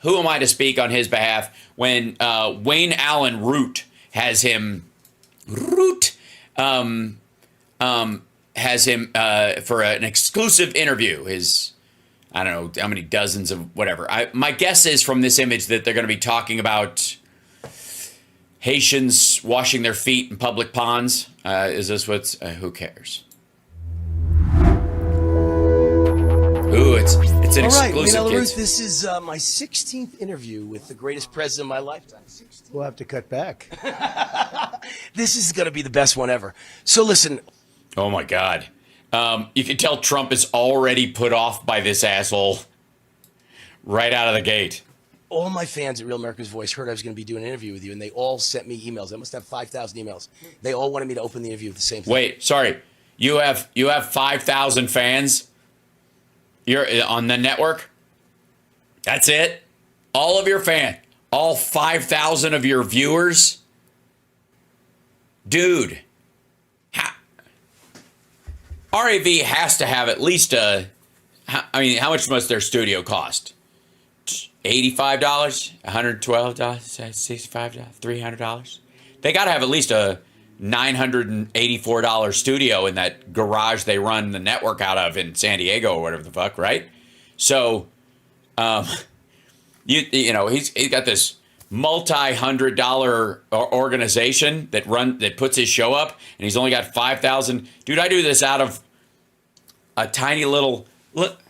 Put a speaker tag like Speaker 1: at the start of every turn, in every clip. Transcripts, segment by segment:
Speaker 1: who am I to speak on his behalf when Wayne Allyn Root has him for an exclusive interview. I don't know how many dozens of whatever. My guess is from this image that they're going to be talking about Haitians washing their feet in public ponds. Is this what's? Who cares? Ooh, it's an exclusive.
Speaker 2: All right, Wayne Allyn Root, this is my 16th interview with the greatest president of my lifetime. 16.
Speaker 3: We'll have to cut back.
Speaker 2: This is going to be the best one ever. So listen.
Speaker 1: Oh my God. You can tell Trump is already put off by this asshole right out of the gate.
Speaker 2: All my fans at Real America's Voice heard I was going to be doing an interview with you, and they all sent me emails. I must have 5,000 emails. They all wanted me to open the interview with the same thing.
Speaker 1: Wait, sorry. You have 5,000 fans? You're on the network? That's it? All of your fans? All 5,000 of your viewers? Dude. RAV has to have at least how much must their studio cost? $85, $112, $65, $300? They got to have at least a $984 studio in that garage they run the network out of in San Diego or whatever the fuck, right? So, he's got this multi-$100 organization that puts his show up, and he's only got 5,000. Dude, I do this out of a tiny little look.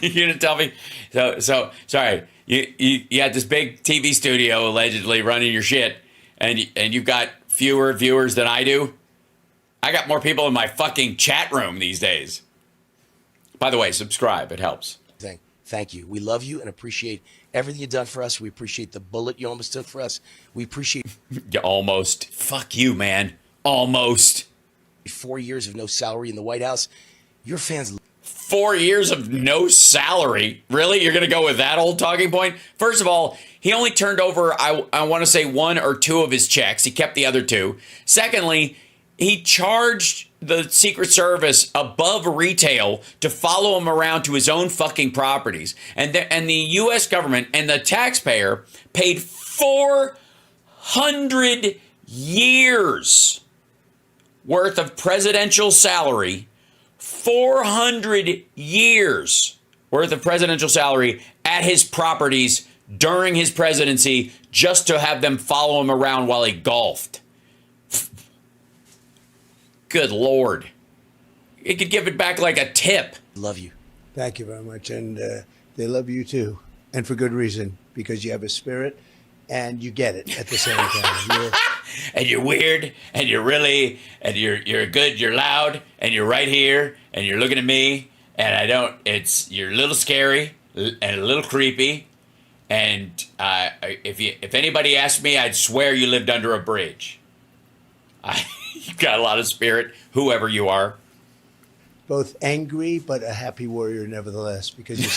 Speaker 1: You're gonna tell me? So sorry. You had this big TV studio allegedly running your shit, and you've got fewer viewers than I do. I got more people in my fucking chat room these days. By the way, subscribe. It helps.
Speaker 2: Thank you. We love you and appreciate everything you've done for us. We appreciate the bullet you almost took for us. We appreciate...
Speaker 1: You almost. Fuck you, man. Almost.
Speaker 2: 4 years of no salary in the White House. Your fans...
Speaker 1: 4 years of no salary? Really? You're going to go with that old talking point? First of all, he only turned over, I want to say, 1 or 2 of his checks. He kept the other 2. Secondly, he charged the Secret Service above retail to follow him around to his own fucking properties. And the U.S. government and the taxpayer paid 400 years worth of presidential salary, 400 years worth of presidential salary at his properties during his presidency just to have them follow him around while he golfed. Good Lord. You could give it back like a tip.
Speaker 2: Love you.
Speaker 3: Thank you very much. And they love you too. And for good reason, because you have a spirit and you get it at the same time.
Speaker 1: And you're weird and you're good, you're loud and you're right here and you're looking at me and you're a little scary and a little creepy. And if anybody asked me, I'd swear you lived under a bridge. You've got a lot of spirit, whoever you are.
Speaker 3: Both angry, but a happy warrior nevertheless, because you're...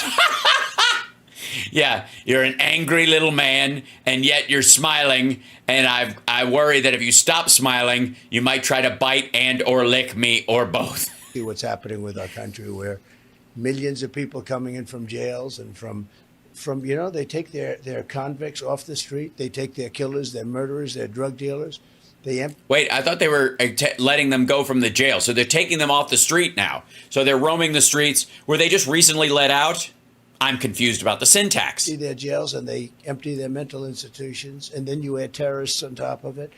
Speaker 1: Yeah, you're an angry little man, and yet you're smiling, and I worry that if you stop smiling, you might try to bite and or lick me, or both.
Speaker 3: See what's happening with our country, where millions of people coming in from jails and from they take their convicts off the street, they take their killers, their murderers, their drug dealers.
Speaker 1: Wait, I thought they were letting them go from the jail. So they're taking them off the street now. So they're roaming the streets. Were they just recently let out? I'm confused about the syntax.
Speaker 3: See their jails and they empty their mental institutions, and then you add terrorists on top of it.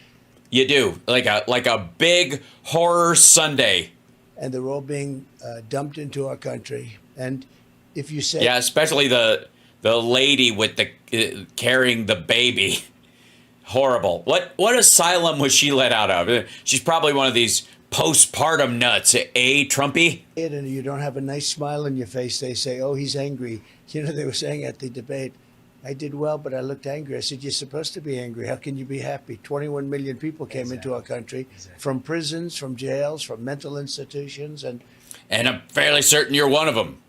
Speaker 1: You do, like a big horror Sunday.
Speaker 3: And they're all being dumped into our country. And if you say...
Speaker 1: Yeah, especially the lady with the carrying the baby. Horrible. What asylum was she let out of? She's probably one of these postpartum nuts, Trumpy?
Speaker 3: And you don't have a nice smile on your face. They say, oh, he's angry. They were saying at the debate, I did well, but I looked angry. I said, you're supposed to be angry. How can you be happy? 21 million people came into our country from prisons, from jails, from mental institutions. And
Speaker 1: I'm fairly certain you're one of them.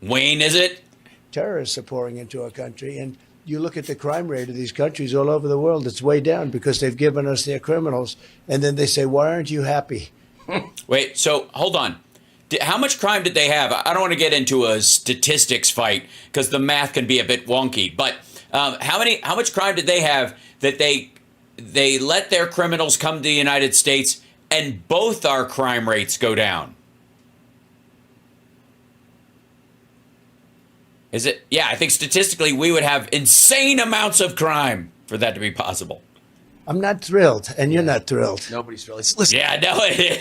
Speaker 1: Wayne, is it?
Speaker 3: Terrorists are pouring into our country. And you look at the crime rate of these countries all over the world, it's way down because they've given us their criminals. And then they say, why aren't you happy?
Speaker 1: Wait, so hold on. How much crime did they have? I don't want to get into a statistics fight because the math can be a bit wonky. But how much crime did they have that they let their criminals come to the United States and both our crime rates go down? Is it? Yeah, I think statistically we would have insane amounts of crime for that to be possible.
Speaker 3: I'm not thrilled, and you're not thrilled.
Speaker 2: Nobody's really. Listen,
Speaker 1: Yeah,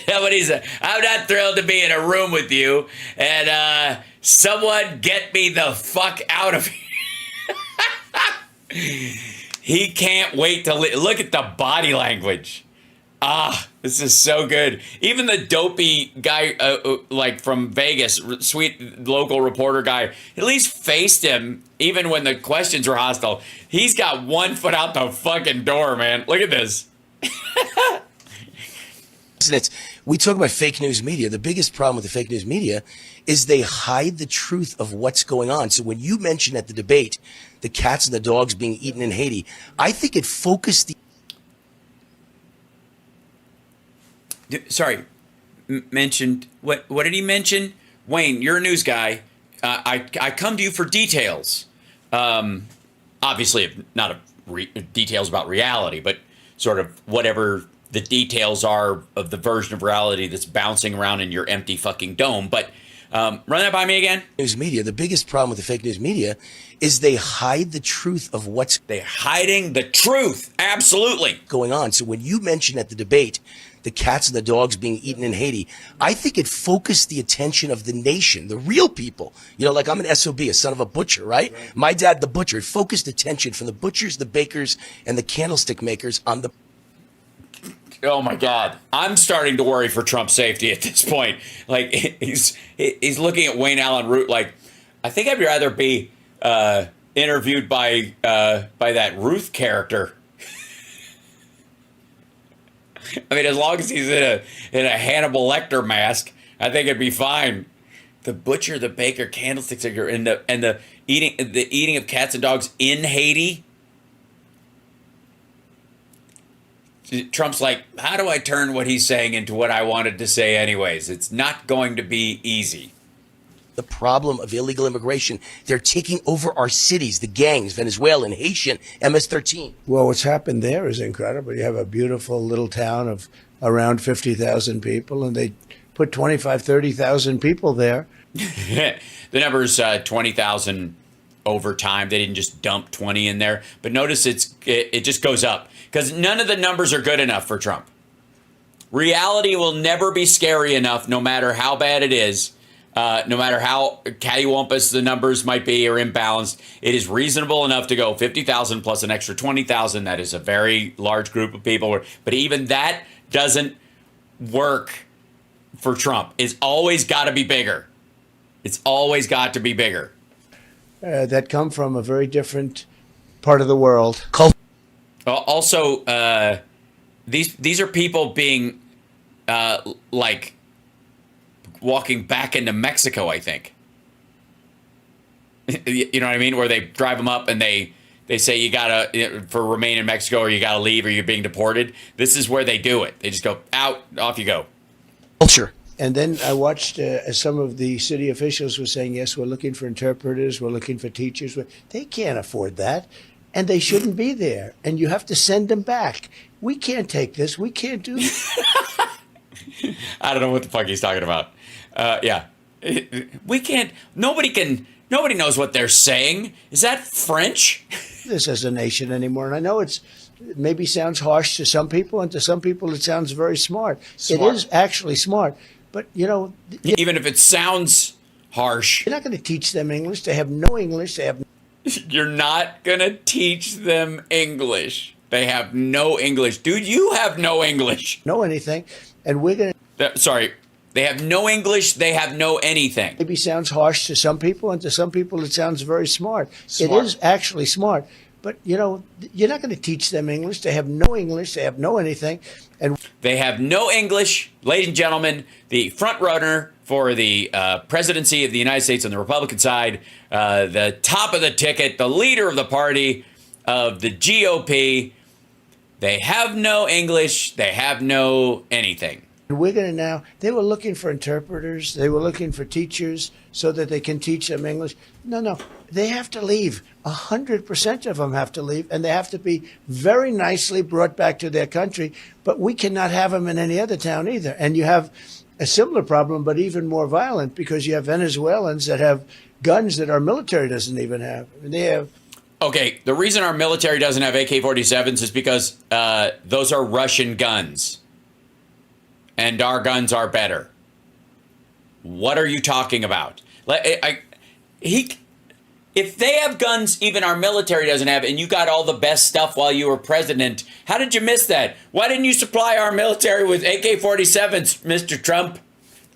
Speaker 1: nobody's. I'm not thrilled to be in a room with you, and someone get me the fuck out of here. He can't wait to look at the body language. This is so good. Even the dopey guy, like from Vegas, sweet local reporter guy, at least faced him even when the questions were hostile. He's got one foot out the fucking door, man. Look at this.
Speaker 2: Listen, we talk about fake news media. The biggest problem with the fake news media is they hide the truth of what's going on. So when you mentioned at the debate the cats and the dogs being eaten in Haiti, I think it focused the
Speaker 1: Sorry, mentioned what did he mention? Wayne, you're a news guy. I come to you for details. Obviously, not details about reality, but sort of whatever the details are of the version of reality that's bouncing around in your empty fucking dome. But run that by me again.
Speaker 2: news media. The biggest problem with the fake news media is they hide the truth of what's
Speaker 1: They're hiding the truth. Absolutely.
Speaker 2: going on. So when you mentioned at the debate the cats and the dogs being eaten in Haiti, I think it focused the attention of the nation, the real people. You know, like I'm an SOB, a son of a butcher, right? My dad, the butcher. It focused attention from the butchers, the bakers, and the candlestick makers on the...
Speaker 1: Oh my God. I'm starting to worry for Trump's safety at this point. Like he's looking at Wayne Allyn Root like, I think I'd rather be interviewed by that Ruth character. I mean, as long as he's in a Hannibal Lecter mask, I think it'd be fine. The butcher, the baker, candlestick maker, and the eating of cats and dogs in Haiti. Trump's like, how do I turn what he's saying into what I wanted to say anyways? It's not going to be easy.
Speaker 2: The problem of illegal immigration, they're taking over our cities, the gangs, Venezuelan, Haitian, MS-13.
Speaker 3: Well, what's happened there is incredible. You have a beautiful little town of around 50,000 people, and they put 25, 30,000 people there.
Speaker 1: The number's 20,000 over time. They didn't just dump 20 in there. But notice it just goes up because none of the numbers are good enough for Trump. Reality will never be scary enough, no matter how bad it is. No matter how cattywampus the numbers might be or imbalanced, it is reasonable enough to go 50,000 plus an extra 20,000. That is a very large group of people. But even that doesn't work for Trump. It's always got to be bigger. It's always got to be bigger.
Speaker 3: That come from a very different part of the world.
Speaker 1: Also, these are people being like walking back into Mexico, I think. You know what I mean? Where they drive them up and they say you gotta for remain in Mexico or you gotta leave or you're being deported. This is where they do it. They just go out, off you go.
Speaker 2: Culture.
Speaker 3: And then I watched some of the city officials were saying, yes, we're looking for interpreters, we're looking for teachers. They can't afford that, and they shouldn't be there. And you have to send them back. We can't take this. We can't do this.
Speaker 1: I don't know what the fuck he's talking about. Yeah. We can't, nobody knows what they're saying. Is that French?
Speaker 3: This as a nation anymore. And I know it maybe sounds harsh to some people, and to some people it sounds very smart. It is actually smart. But, you know,
Speaker 1: even if it sounds harsh,
Speaker 3: you're not going to teach them English. They have no English.
Speaker 1: You're not going to teach them English. They have no English. Dude, you have no English.
Speaker 3: Know anything. And we're going
Speaker 1: to... Sorry. They have no English. They have no anything.
Speaker 3: Maybe sounds harsh to some people, and to some people it sounds very smart. It is actually smart. But, you know, you're not going to teach them English. They have no English. They have no anything. And
Speaker 1: they have no English. Ladies and gentlemen, the front runner for the presidency of the United States on the Republican side, the top of the ticket, the leader of the party of the GOP, they have no English. They have no anything.
Speaker 3: We're going to now, they were looking for interpreters. They were looking for teachers so that they can teach them English. No, they have to leave. 100% of them have to leave, and they have to be very nicely brought back to their country. But we cannot have them in any other town either. And you have a similar problem, but even more violent, because you have Venezuelans that have guns that our military doesn't even have. They have.
Speaker 1: Okay, the reason our military doesn't have AK-47s is because those are Russian guns. And our guns are better. What are you talking about? If they have guns even our military doesn't have, and you got all the best stuff while you were president, how did you miss that? Why didn't you supply our military with AK-47s, Mr. Trump?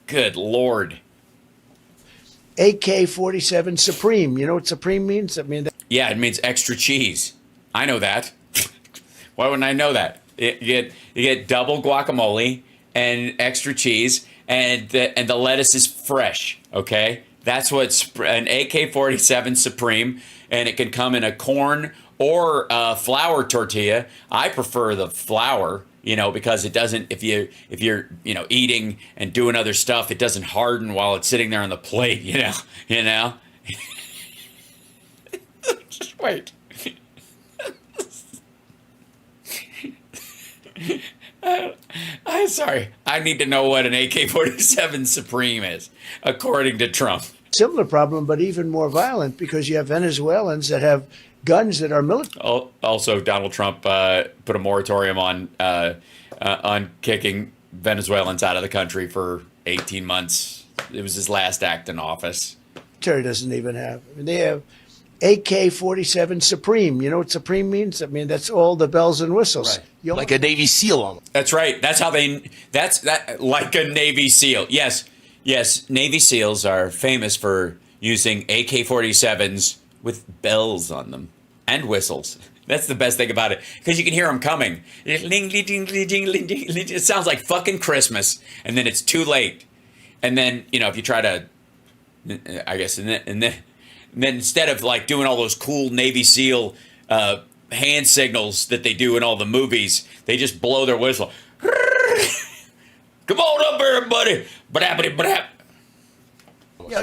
Speaker 1: Good Lord.
Speaker 3: AK-47 Supreme. You know what Supreme means?
Speaker 1: Yeah, it means extra cheese. I know that. Why wouldn't I know that? You get double guacamole and extra cheese, and the lettuce is fresh, okay? That's what's an AK-47 Supreme, and it can come in a corn or a flour tortilla. I prefer the flour, because it doesn't, if you're eating and doing other stuff, it doesn't harden while it's sitting there on the plate, you know? Just wait. I'm sorry. I need to know what an AK-47 Supreme is, according to Trump.
Speaker 3: Similar problem, but even more violent, because you have Venezuelans that have guns that are military.
Speaker 1: Also, Donald Trump put a moratorium on kicking Venezuelans out of the country for 18 months. It was his last act in office.
Speaker 3: Military doesn't even have. They have AK-47 Supreme. You know what Supreme means? That's all the bells and whistles.
Speaker 2: Right. Like a Navy SEAL almost.
Speaker 1: That's right. That's like a Navy SEAL. Yes, Navy SEALs are famous for using AK-47s with bells on them and whistles. That's the best thing about it, because you can hear them coming. It sounds like fucking Christmas, and then it's too late. And then, if you try to, I guess, and then instead of like doing all those cool Navy SEAL hand signals that they do in all the movies, they just blow their whistle. Come on up, everybody.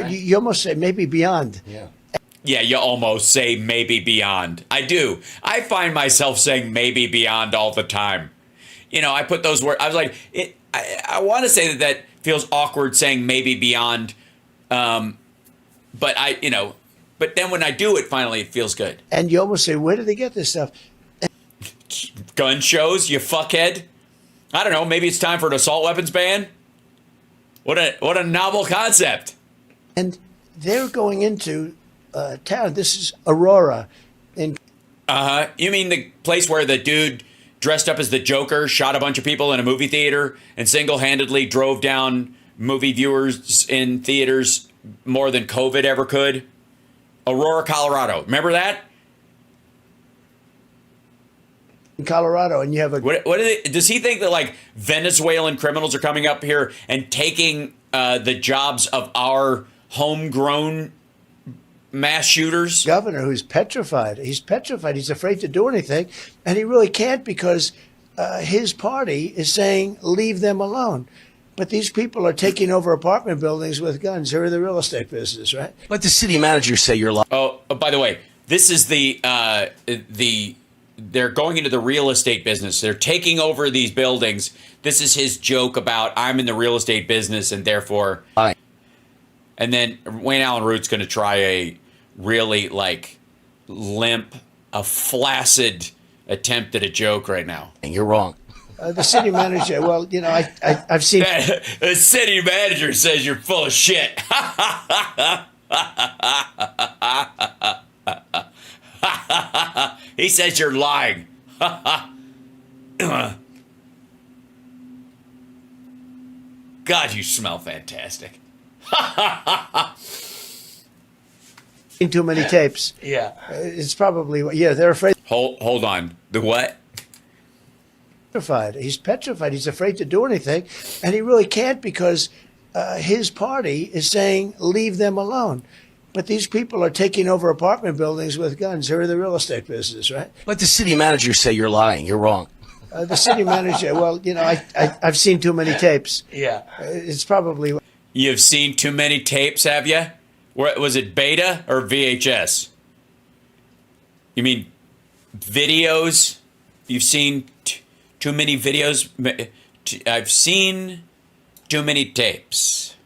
Speaker 3: You almost say maybe beyond.
Speaker 1: Yeah, you almost say maybe beyond. I do. I find myself saying maybe beyond all the time. I put those words. I was like, I want to say that feels awkward saying maybe beyond. But but then when I do it, finally, it feels good.
Speaker 3: And you almost say, where did they get this stuff?
Speaker 1: Gun shows, you fuckhead. I don't know. Maybe it's time for an assault weapons ban. What a novel concept.
Speaker 3: And they're going into town. This is Aurora.
Speaker 1: You mean the place where the dude dressed up as the Joker shot a bunch of people in a movie theater and single-handedly drove down movie viewers in theaters more than COVID ever could? Aurora, Colorado. Remember that?
Speaker 3: In Colorado, and you have
Speaker 1: does he think that like Venezuelan criminals are coming up here and taking the jobs of our homegrown mass shooters?
Speaker 3: Governor who's petrified. He's petrified. He's afraid to do anything, and he really can't, because his party is saying leave them alone. But these people are taking over apartment buildings with guns. They're in the real estate business, right?
Speaker 2: Let the city manager say you're lying.
Speaker 1: Oh, by the way, this is they're going into the real estate business. They're taking over these buildings. This is his joke about I'm in the real estate business and therefore. And then Wayne Allyn Root's going to try a really limp, a flaccid attempt at a joke right now.
Speaker 2: And you're wrong.
Speaker 3: The city manager, well, I've seen...
Speaker 1: The city manager says you're full of shit. He says you're lying. God, you smell fantastic.
Speaker 3: Too many tapes.
Speaker 2: Yeah.
Speaker 3: It's probably... Yeah, they're afraid...
Speaker 1: Hold on. The what?
Speaker 3: Petrified. He's petrified. He's afraid to do anything, and he really can't, because his party is saying leave them alone. But these people are taking over apartment buildings with guns. They're in the real estate business, right?
Speaker 2: Let the city manager say you're lying. You're wrong.
Speaker 3: The city manager, well, I've seen too many tapes.
Speaker 2: Yeah.
Speaker 3: It's probably...
Speaker 1: You've seen too many tapes, have you? Was it beta or VHS? You mean videos? You've seen too many videos? I've seen too many tapes.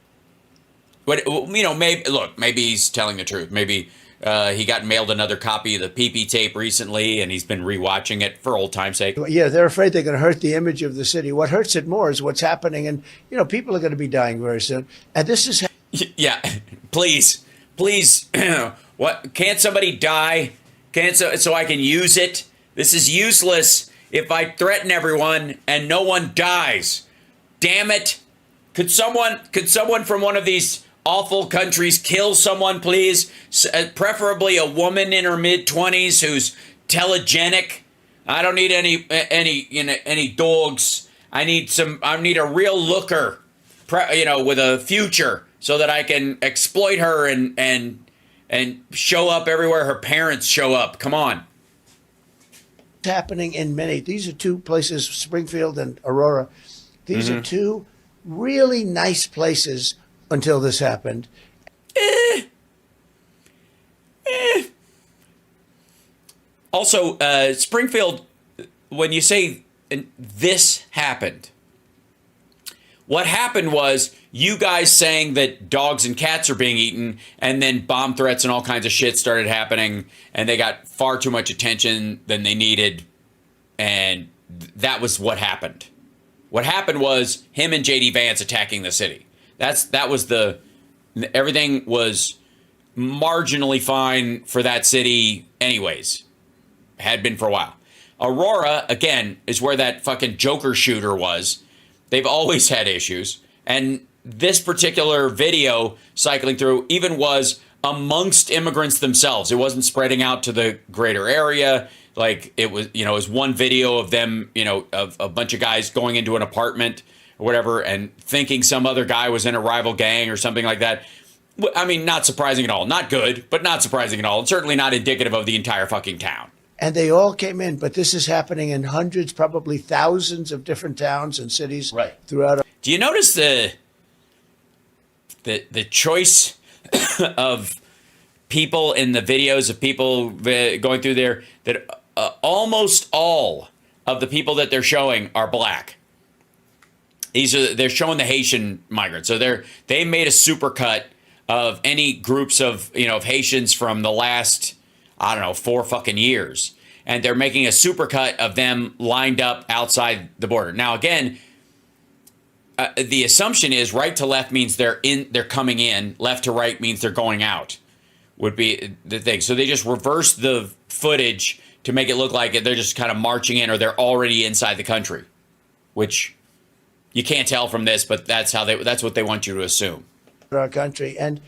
Speaker 1: Maybe he's telling the truth. Maybe he got mailed another copy of the PP tape recently, and he's been rewatching it for old time's sake.
Speaker 3: Yeah, they're afraid they're going to hurt the image of the city. What hurts it more is what's happening, and people are going to be dying very soon. And this is...
Speaker 1: Yeah, please. What? Can't somebody die? So I can use it? This is useless if I threaten everyone and no one dies. Damn it! Could someone from one of these awful countries kill someone, please? Preferably a woman in her mid-20s who's telegenic. I don't need any dogs. I need a real looker, with a future, so that I can exploit her and show up everywhere her parents show up. Come on.
Speaker 3: Happening in many. These are two places, Springfield and Aurora. These are two really nice places until this happened.
Speaker 1: Also, Springfield, when you say this happened, what happened was you guys saying that dogs and cats are being eaten, and then bomb threats and all kinds of shit started happening, and they got far too much attention than they needed, and that was what happened. What happened was him and J.D. Vance attacking the city. Everything was marginally fine for that city anyways. Had been for a while. Aurora, again, is where that fucking Joker shooter was. They've always had issues. And this particular video cycling through even was amongst immigrants themselves. It wasn't spreading out to the greater area. Like it was one video of them, of a bunch of guys going into an apartment or whatever and thinking some other guy was in a rival gang or something like that. I mean, not surprising at all. Not good, but not surprising at all. And certainly not indicative of the entire fucking town.
Speaker 3: And they all came in, but this is happening in hundreds, probably thousands of different towns and cities throughout.
Speaker 1: Do you notice the choice of people in the videos of people going through there, that almost all of the people that they're showing are black? They're showing the Haitian migrants. So they made a supercut of any groups of Haitians from the last 4 fucking years, and they're making a supercut of them lined up outside the border. Now again, the assumption is right to left means they're coming in, left to right means they're going out, would be the thing. So they just reverse the footage to make it look like they're just kind of marching in, or they're already inside the country, which you can't tell from this, but that's what they want you to assume.
Speaker 3: Our country, and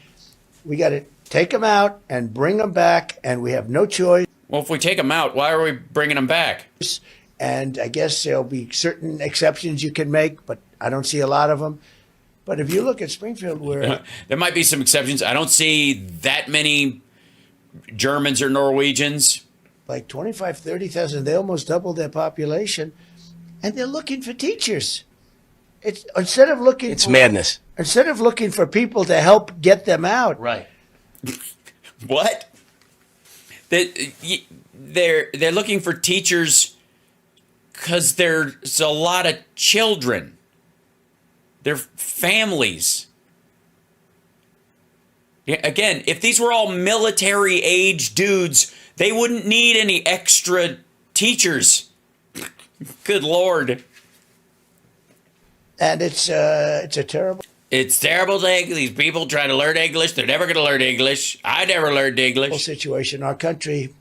Speaker 3: we got to take them out and bring them back, and we have no choice.
Speaker 1: Well, if we take them out, why are we bringing them back?
Speaker 3: And I guess there'll be certain exceptions you can make, but I don't see a lot of them. But if you look at Springfield, where
Speaker 1: there might be some exceptions. I don't see that many Germans or Norwegians.
Speaker 3: Like 25, 30,000, they almost doubled their population, and they're looking for teachers. It's
Speaker 2: madness.
Speaker 3: Instead of looking for people to help get them out.
Speaker 2: Right.
Speaker 1: What? They're looking for teachers because there's a lot of children. They're families. Again, if these were all military age dudes, they wouldn't need any extra teachers. Good Lord.
Speaker 3: And it's a terrible.
Speaker 1: It's terrible thing. These people try to learn English. They're never going to learn English. I never learned English.
Speaker 3: Situation. Our country,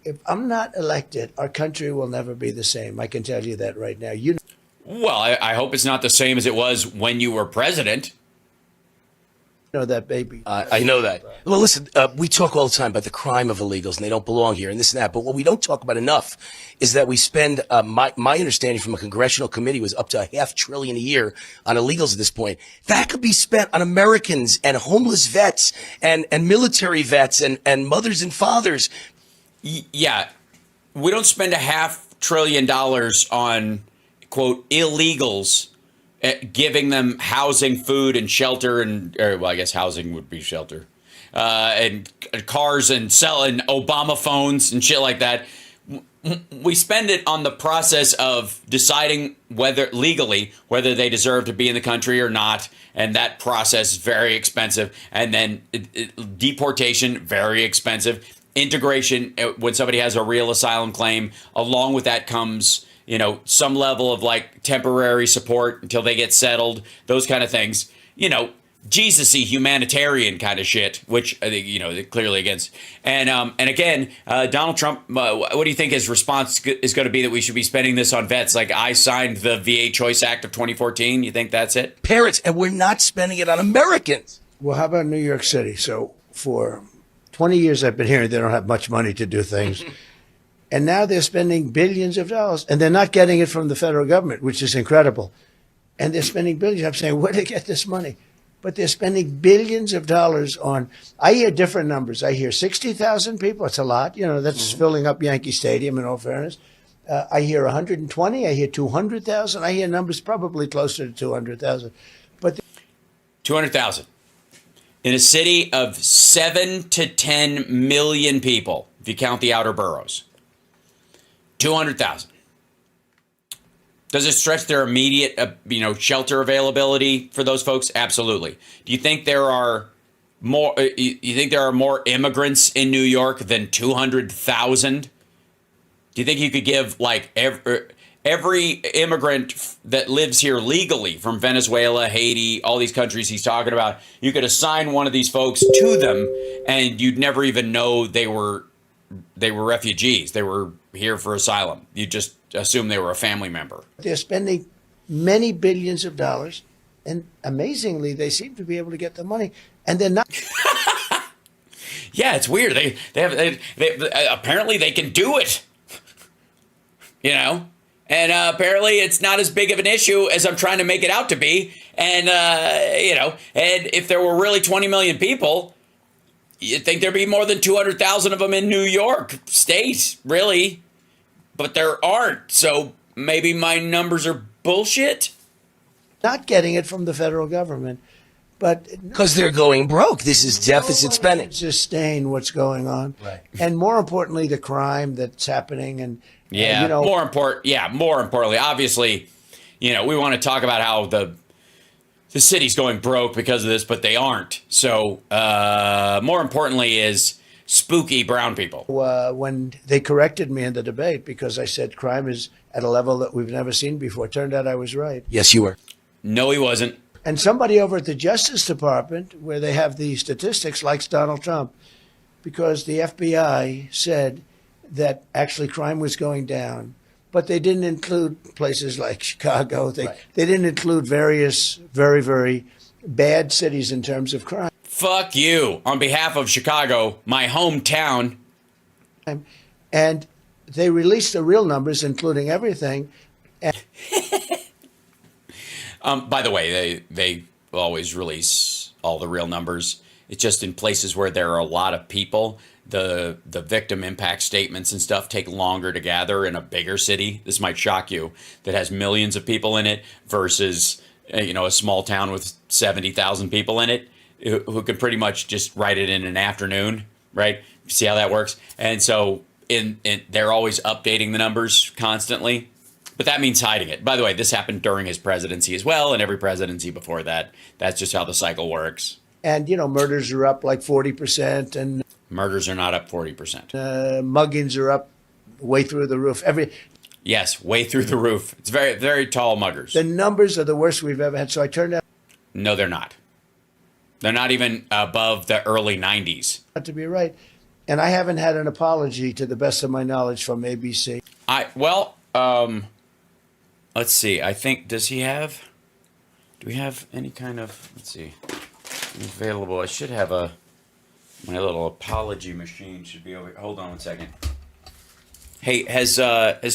Speaker 3: if I'm not elected, our country will never be the same. I can tell you that right now.
Speaker 1: Well, I hope it's not the same as it was when you were president.
Speaker 3: Know that, baby.
Speaker 2: I know that. Well, listen, we talk all the time about the crime of illegals, and they don't belong here, and this and that. But what we don't talk about enough is that we spend, my understanding from a congressional committee was up to $500 billion a year on illegals at this point. That could be spent on Americans and homeless vets and military vets and mothers and fathers.
Speaker 1: Yeah. We don't spend a $500 trillion on, quote, illegals, giving them housing, food, and shelter, well, I guess housing would be shelter, and cars, and selling Obama phones and shit like that. We spend it on the process of deciding whether they deserve to be in the country or not, and that process is very expensive. And then deportation, very expensive. Integration, when somebody has a real asylum claim, along with that comes, some level of like temporary support until they get settled, those kind of things. Jesus-y humanitarian kind of shit, which I think, they're clearly against. And again, Donald Trump, what do you think his response is going to be, that we should be spending this on vets? Like, I signed the VA Choice Act of 2014. You think that's it?
Speaker 2: Parents, and we're not spending it on Americans.
Speaker 3: Well, how about New York City? So for 20 years I've been hearing they don't have much money to do things. And now they're spending billions of dollars, and they're not getting it from the federal government, which is incredible. And they're spending billions. I'm saying, where do they get this money? But they're spending billions of dollars on, I hear different numbers. I hear 60,000 people. It's a lot. That's filling up Yankee Stadium, in all fairness. I hear 120. I hear 200,000. I hear numbers probably closer to 200,000. But
Speaker 1: 200,000 in a city of 7 to 10 million people, if you count the outer boroughs. 200,000. Does it stretch their immediate, shelter availability for those folks? Absolutely. Do you think there are more? You think there are more immigrants in New York than 200,000? Do you think you could give like every immigrant that lives here legally from Venezuela, Haiti, all these countries he's talking about? You could assign one of these folks to them, and you'd never even know they were refugees. They were here for asylum. You just assume they were a family member.
Speaker 3: They're spending many billions of dollars, and amazingly, they seem to be able to get the money, and they're not.
Speaker 1: Yeah, it's weird. They apparently they can do it, and apparently it's not as big of an issue as I'm trying to make it out to be. And and if there were really 20 million people, you'd think there'd be more than 200,000 of them in New York State, really. But there aren't, so maybe my numbers are bullshit?
Speaker 3: Not getting it from the federal government, but
Speaker 2: because they're going broke. This is deficit spending.
Speaker 3: Sustain what's going on,
Speaker 2: right? And
Speaker 3: more importantly, the crime that's happening, and
Speaker 1: more importantly, obviously, we want to talk about how the city's going broke because of this, but they aren't. So more importantly is spooky brown people.
Speaker 3: When they corrected me in the debate because I said crime is at a level that we've never seen before, it turned out I was right.
Speaker 2: Yes, you were.
Speaker 1: No, he wasn't.
Speaker 3: And somebody over at the Justice Department, where they have the statistics, likes Donald Trump, because the FBI said that actually crime was going down, but they didn't include places like Chicago. They didn't include various very, very bad cities in terms of crime.
Speaker 1: Fuck you. On behalf of Chicago, my hometown.
Speaker 3: And they released the real numbers, including everything.
Speaker 1: By the way, they always release all the real numbers. It's just in places where there are a lot of people, the victim impact statements and stuff take longer to gather in a bigger city. This might shock you, that has millions of people in it versus a small town with 70,000 people in it, who can pretty much just write it in an afternoon, right? See how that works? And so they're always updating the numbers constantly, but that means hiding it. By the way, this happened during his presidency as well, and every presidency before that. That's just how the cycle works.
Speaker 3: And, murders are up like 40%, and
Speaker 1: murders are not up 40%.
Speaker 3: Muggings are up way through the roof.
Speaker 1: Yes, way through the roof. It's very, very tall muggers.
Speaker 3: The numbers are the worst we've ever had. So I turned out.
Speaker 1: No, they're not. They're not even above the early 90s.
Speaker 3: To be right. And I haven't had an apology, to the best of my knowledge, from ABC.
Speaker 1: Let's see. I think, do we have any kind of, let's see, available? I should have my little apology machine should be over here. Hold on one second. Hey, has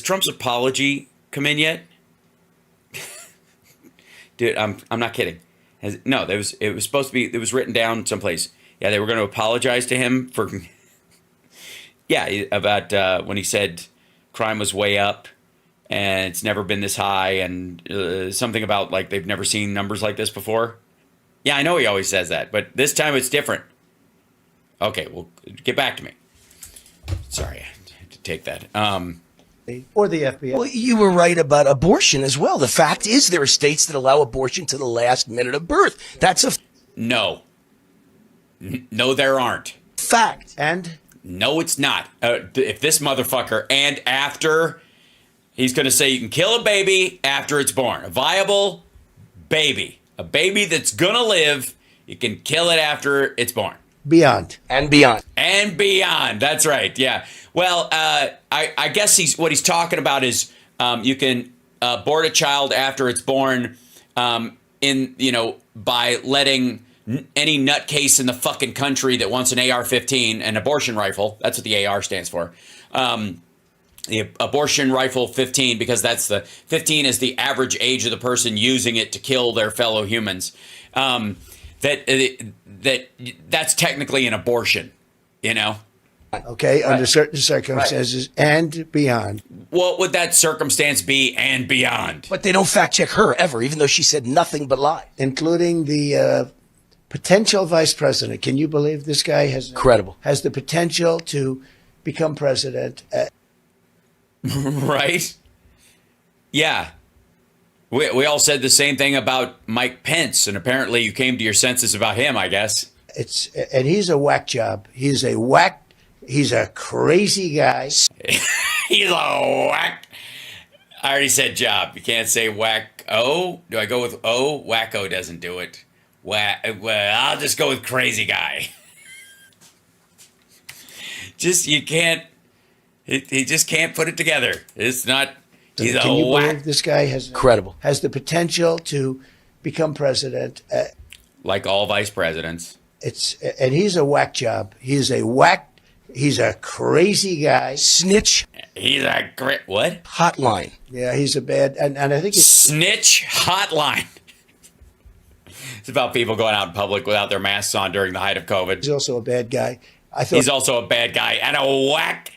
Speaker 1: Trump's apology come in yet? Dude, I'm not kidding. It was supposed to be, it was written down someplace. Yeah, they were going to apologize to him for, about when he said crime was way up and it's never been this high, and something about like they've never seen numbers like this before. Yeah, I know he always says that, but this time it's different. Okay, well, get back to me. Sorry, I had to take that.
Speaker 3: Or the FBI.
Speaker 2: Well, you were right about abortion as well. The fact is there are states that allow abortion to the last minute of birth. That's a
Speaker 1: No. No, there aren't.
Speaker 2: fact.
Speaker 3: And
Speaker 1: No, it's not. If this motherfucker, and after, he's going to say you can kill a baby after it's born. A viable baby. A baby that's going to live, you can kill it after it's born.
Speaker 3: beyond.
Speaker 2: And beyond.
Speaker 1: And beyond. That's right. Yeah. Well, I guess what he's talking about is you can abort a child after it's born by letting any nutcase in the fucking country that wants an AR-15, an abortion rifle. That's what the AR stands for. The abortion rifle 15, because that's 15 is the average age of the person using it to kill their fellow humans. That's technically an abortion, you know?
Speaker 3: Okay, under certain circumstances and beyond.
Speaker 1: What would that circumstance be and beyond?
Speaker 2: But they don't fact check her ever, even though she said nothing but lies.
Speaker 3: Including the potential vice president. Can you believe this guy
Speaker 2: Incredible.
Speaker 3: has the potential to become president?
Speaker 1: Right? Yeah. We all said the same thing about Mike Pence, and apparently you came to your senses about him, I guess.
Speaker 3: And he's a whack job. He's a crazy guy.
Speaker 1: He's a whack. I already said job. You can't say whack-o. Do I go with O? Wacko doesn't do it. Well, I'll just go with crazy guy. You can't. He just can't put it together. It's not. He's
Speaker 3: Can
Speaker 1: a
Speaker 3: you
Speaker 1: whack.
Speaker 3: believe this guy
Speaker 2: Incredible.
Speaker 3: has the potential to become president?
Speaker 1: Like all vice presidents.
Speaker 3: And he's a whack job. He's a crazy guy.
Speaker 2: Snitch
Speaker 1: He's a great what?
Speaker 2: hotline.
Speaker 3: Yeah, he's a bad. And I think it's
Speaker 1: Snitch hotline. It's about people going out in public without their masks on during the height of COVID.
Speaker 3: he's also a bad guy. I thought
Speaker 1: He's also a bad guy and a whack.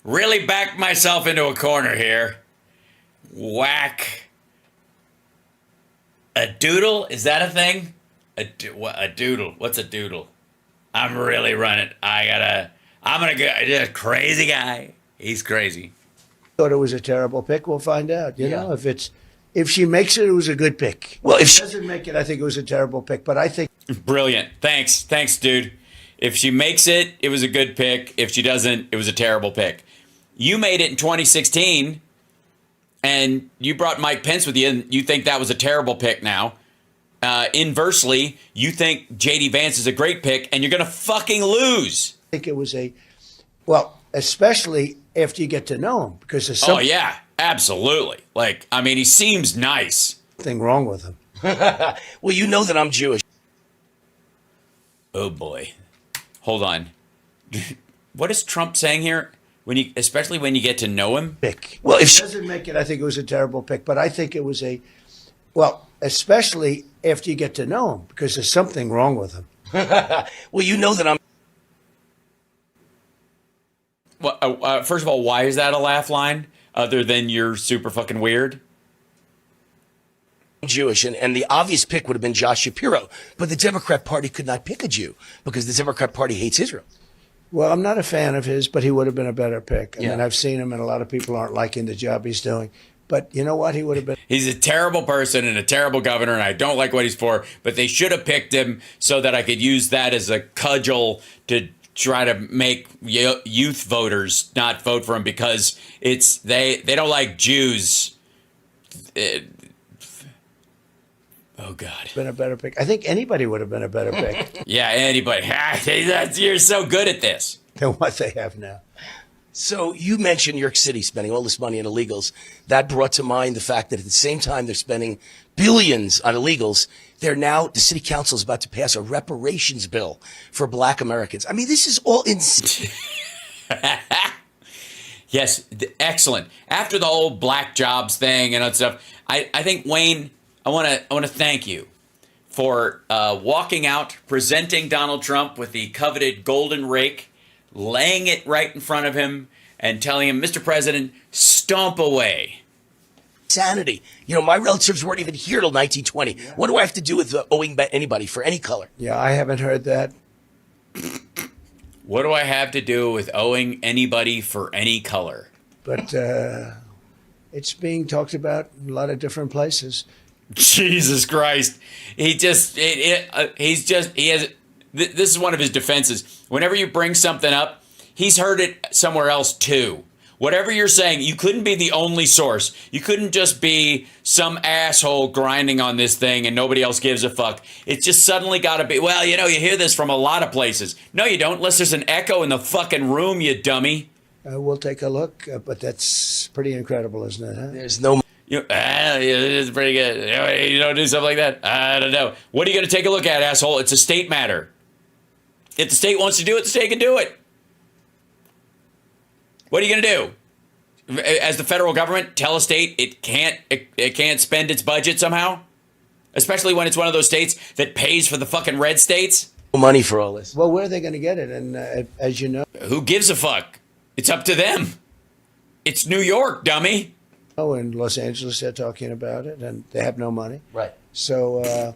Speaker 1: Really backed myself into a corner here. Whack. A doodle? Is that a thing? A doodle. What's a doodle? I'm really running. I'm gonna go. A crazy guy. He's crazy.
Speaker 3: it was a terrible pick. We'll find out. You know, if she makes it, it was a good pick.
Speaker 2: Well, if
Speaker 3: If
Speaker 2: she
Speaker 3: she doesn't make it, I think it was a terrible pick. But I think
Speaker 1: Brilliant. Thanks, dude. If she makes it, it was a good pick. If she doesn't, it was a terrible pick. You made it in 2016, and you brought Mike Pence with you, and you think that was a terrible pick now. Inversely, you think J.D. Vance is a great pick, and you're going to fucking lose.
Speaker 3: it was especially after you get to know him, because there's
Speaker 1: Oh, yeah, absolutely. Like, I mean, he seems nice.
Speaker 3: something wrong with him.
Speaker 2: well, you know that I'm Jewish.
Speaker 1: Oh, boy. Hold on. What is Trump saying here? Especially when you get to know him?
Speaker 3: Pick.
Speaker 2: Well, if
Speaker 3: If
Speaker 2: she
Speaker 3: she doesn't make it, I think it was a terrible pick. But I think it was especially after you get to know him, because there's something wrong with him.
Speaker 2: well, you know that I'm
Speaker 1: Well, first of all, why is that a laugh line other than you're super fucking weird?
Speaker 2: Jewish, and the obvious pick would have been Josh Shapiro, but the Democrat Party could not pick a Jew because the Democrat Party hates Israel.
Speaker 3: Well, I'm not a fan of his, but he would have been a better pick. I
Speaker 2: Yeah.
Speaker 3: mean, I've seen him, and a lot of people aren't liking the job he's doing. But you know what? He would have been.
Speaker 1: He's a terrible person and a terrible governor, and I don't like what he's for, but they should have picked him so that I could use that as a cudgel to try to make youth voters not vote for him because they don't like Jews. Oh, God.
Speaker 3: Been a better pick. I think anybody would have been a better pick
Speaker 1: Yeah, anybody. You're so good at this.
Speaker 3: than what they have now.
Speaker 2: So you mentioned New York City spending all this money on illegals. That brought to mind the fact that at the same time they're spending billions on illegals, the city council is about to pass a reparations bill for black Americans. I mean, this is all insane.
Speaker 1: Yes, excellent. After the whole black jobs thing and all that stuff, I think, Wayne, I want to thank you for walking out, presenting Donald Trump with the coveted golden rake, laying it right in front of him, and telling him, Mr. President, stomp away.
Speaker 2: Sanity. You know, my relatives weren't even here till 1920. What do I have to do with owing anybody for any color?
Speaker 3: Yeah, I haven't heard that.
Speaker 1: What do I have to do with owing anybody for any color?
Speaker 3: But it's being talked about in a lot of different places.
Speaker 1: Jesus Christ. He has, this is one of his defenses. Whenever you bring something up, he's heard it somewhere else too. Whatever you're saying, you couldn't be the only source. You couldn't just be some asshole grinding on this thing and nobody else gives a fuck. It's just suddenly got to be, well, you know, you hear this from a lot of places. No, you don't, unless there's an echo in the fucking room, you dummy.
Speaker 3: We'll take a look, but that's pretty incredible, isn't it? Huh?
Speaker 2: There's no...
Speaker 1: It's pretty good. You don't do something like that? I don't know. What are you going to take a look at, asshole? It's a state matter. If the state wants to do it, the state can do it. What are you going to do? As the federal government, tell a state it can't spend its budget somehow? Especially when it's one of those states that pays for the fucking red states?
Speaker 2: money for all this.
Speaker 3: Well, where are they going to get it? And as you know...
Speaker 1: Who gives a fuck? It's up to them. It's New York, dummy.
Speaker 3: Oh, in Los Angeles, they're talking about it, and they have no money.
Speaker 2: Right.
Speaker 3: So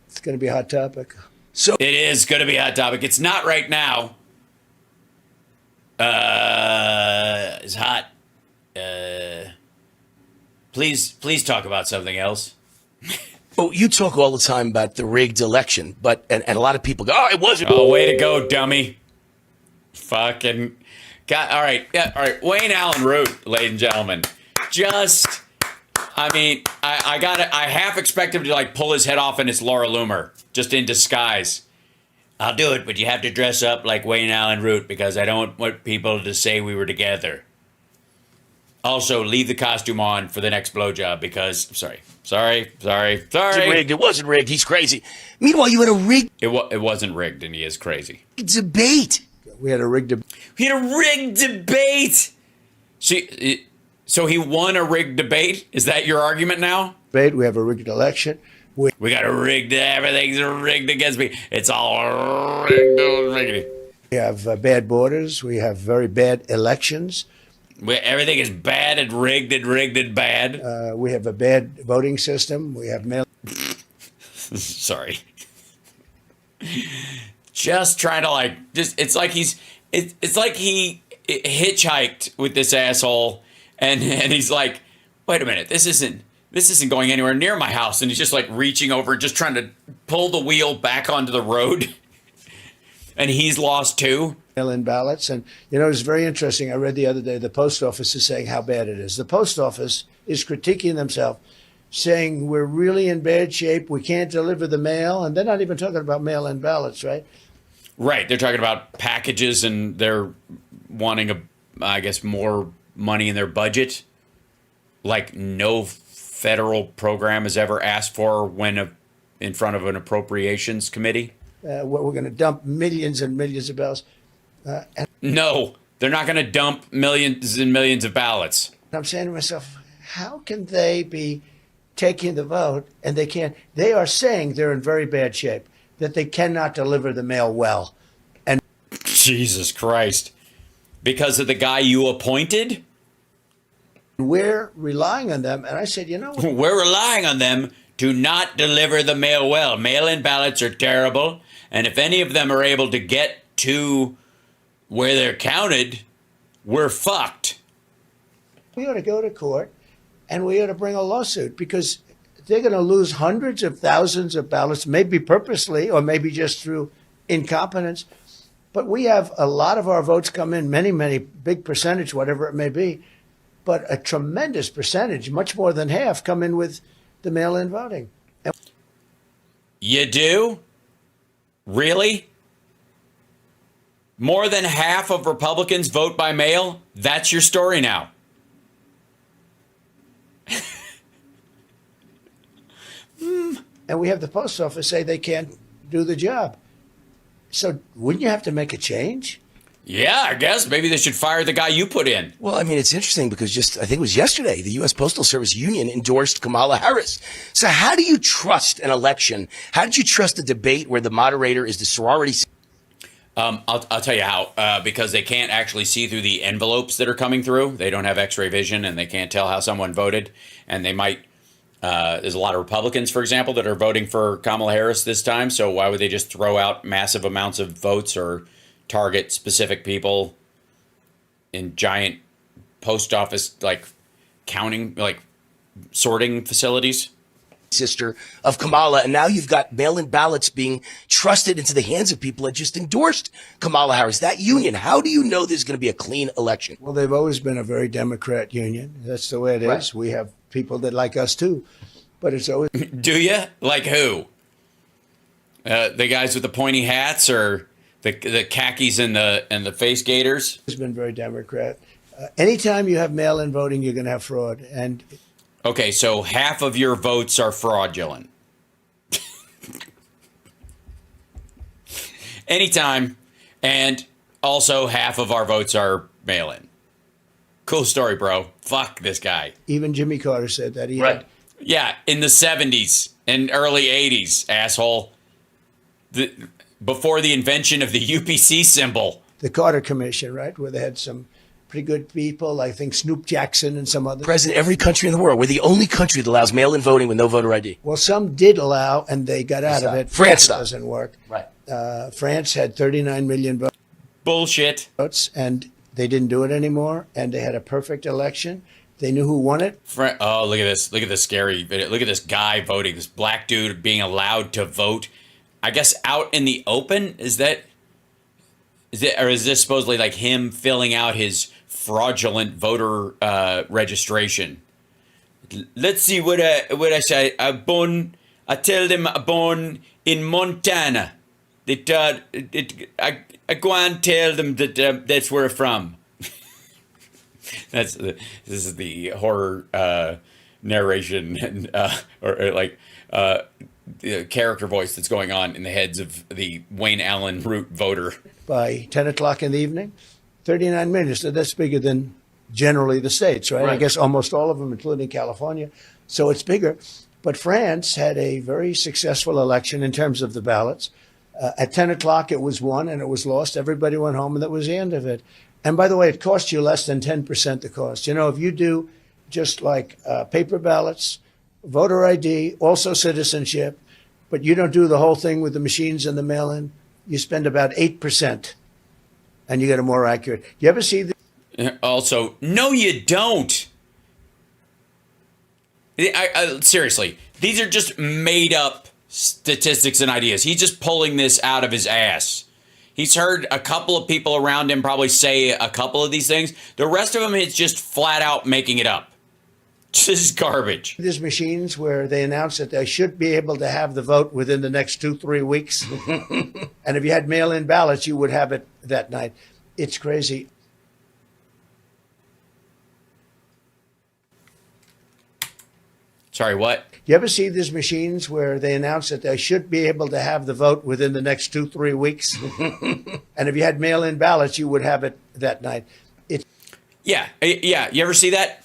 Speaker 3: it's going to be a hot topic.
Speaker 2: So
Speaker 1: it is going to be a hot topic. It's not right now. It's hot. Please talk about something else.
Speaker 2: Oh, you talk all the time about the rigged election, but and a lot of people go, "Oh, it wasn't."
Speaker 1: Oh, way to go, dummy! Fucking got all right. Yeah, all right. Wayne Allyn Root, ladies and gentlemen. Just, I mean, I half expect him to like pull his head off and it's Laura Loomer, just in disguise. I'll do it, but you have to dress up like Wayne Allyn Root because I don't want people to say we were together. Also, leave the costume on for the next blowjob because, sorry.
Speaker 2: It wasn't rigged. It wasn't rigged. He's crazy. Meanwhile, you had a rigged...
Speaker 1: It wasn't rigged, and he is crazy.
Speaker 2: Debate.
Speaker 3: We had a rigged debate.
Speaker 1: We had a rigged debate. So he won a rigged debate? Is that your argument now?
Speaker 3: We have a rigged election.
Speaker 1: We got a rigged... Everything's rigged against me. It's all rigged.
Speaker 3: We have bad borders. We have very bad elections.
Speaker 1: Everything is bad and rigged and bad.
Speaker 3: We have a bad voting system. We have mail.
Speaker 1: Sorry. Just trying to it's like he hitchhiked with this asshole and he's like, wait a minute, this isn't going anywhere near my house. And he's just like reaching over, just trying to pull the wheel back onto the road. And he's lost too.
Speaker 3: Mail-in ballots. And, you know, it's very interesting. I read the other day the post office is saying how bad it is. The post office is critiquing themselves, saying we're really in bad shape. We can't deliver the mail. And they're not even talking about mail-in ballots, right?
Speaker 1: Right. They're talking about packages and they're wanting, I guess, more money in their budget. Like no federal program has ever asked for when in front of an appropriations committee.
Speaker 3: We're going to dump millions and millions of ballots.
Speaker 1: No, they're not going to dump millions and millions of ballots.
Speaker 3: I'm saying to myself, how can they be taking the vote and they can't? They are saying they're in very bad shape, that they cannot deliver the mail well. And
Speaker 1: Jesus Christ. Because of the guy you appointed?
Speaker 3: We're relying on them. And I said, you know what?
Speaker 1: We're relying on them to not deliver the mail well. Mail-in ballots are terrible. And if any of them are able to get to where they're counted, we're fucked.
Speaker 3: We ought to go to court and we ought to bring a lawsuit because they're going to lose hundreds of thousands of ballots, maybe purposely or maybe just through incompetence. But we have a lot of our votes come in, many, big percentage, whatever it may be. But a tremendous percentage, much more than half, come in with the mail-in voting.
Speaker 1: You do? Really? More than half of Republicans vote by mail? That's your story now.
Speaker 3: And we have the post office say they can't do the job. So wouldn't you have to make a change?
Speaker 1: Yeah, I guess. Maybe they should fire the guy you put in.
Speaker 2: Well, I mean, it's interesting because I think it was yesterday, the U.S. Postal Service Union endorsed Kamala Harris. So how do you trust an election? How did you trust a debate where the moderator is the sorority?
Speaker 1: I'll tell you how, because they can't actually see through the envelopes that are coming through. They don't have X-ray vision, and they can't tell how someone voted. And they might. There's a lot of Republicans, for example, that are voting for Kamala Harris this time. So why would they just throw out massive amounts of votes or target specific people in giant post office counting sorting facilities?
Speaker 2: Sister of Kamala, and now you've got mail-in ballots being trusted into the hands of people that just endorsed Kamala Harris. That union, how do you know there's going to be a clean election?
Speaker 3: Well, they've always been a very Democrat union. That's the way it is.
Speaker 2: Right.
Speaker 3: We have people that like us too, but it's always
Speaker 1: Do you? Like who? The guys with the pointy hats, or the khakis and the face gaiters?
Speaker 3: been very Democrat. Anytime you have mail-in voting, you're going to have fraud, and
Speaker 1: Okay, so half of your votes are fraudulent. Anytime. And also half of our votes are mail-in. Cool story, bro. Fuck this guy.
Speaker 3: even Jimmy Carter said that he
Speaker 2: Right.
Speaker 3: had.
Speaker 1: Yeah, in the 70s and early 80s, asshole. Before the invention of the UPC symbol.
Speaker 3: The Carter Commission, right, where they had some pretty good people. I think Snoop Jackson and some others.
Speaker 2: Present in every country in the world. We're the only country that allows mail-in voting with no voter ID.
Speaker 3: Well, some did allow, and they got out of it.
Speaker 2: France
Speaker 3: It
Speaker 2: stopped.
Speaker 3: doesn't work.
Speaker 2: Right.
Speaker 3: France had 39 million
Speaker 1: Bullshit.
Speaker 3: votes, and they didn't do it anymore. And they had a perfect election. They knew who won it.
Speaker 1: Oh, look at this. Look at this scary video. Look at this guy voting. This black dude being allowed to vote. I guess out in the open? Is it, or is this supposedly like him filling out his fraudulent voter registration? Let's see what I say. I tell them I'm born in Montana. I go and tell them that that's where I'm from. This is the horror narration and the character voice that's going on in the heads of the Wayne Allyn Root voter.
Speaker 3: By 10 o'clock in the evening, 39 million. So that's bigger than generally the states, right? I
Speaker 2: Right.
Speaker 3: guess almost all of them, including California. So it's bigger. But France had a very successful election in terms of the ballots. At 10 o'clock, it was won and it was lost. Everybody went home, and that was the end of it. And by the way, it cost you less than 10% the cost. You know, if you do just like paper ballots, voter ID, also citizenship, but you don't do the whole thing with the machines and the mail-in, you spend about 8%, and you get a more accurate. You ever see the
Speaker 1: Also, no, you don't. Seriously, these are just made up statistics and ideas. He's just pulling this out of his ass. He's heard a couple of people around him probably say a couple of these things. The rest of them is just flat out making it up. This is garbage.
Speaker 3: There's machines where they announce that they should be able to have the vote within the next 2-3 weeks. And if you had mail-in ballots, you would have it that night. It's crazy.
Speaker 1: Sorry, what?
Speaker 3: You ever see these machines where they announce that they should be able to have the vote within the next 2-3 weeks? And if you had mail-in ballots, you would have it that night.
Speaker 1: Yeah. You ever see that?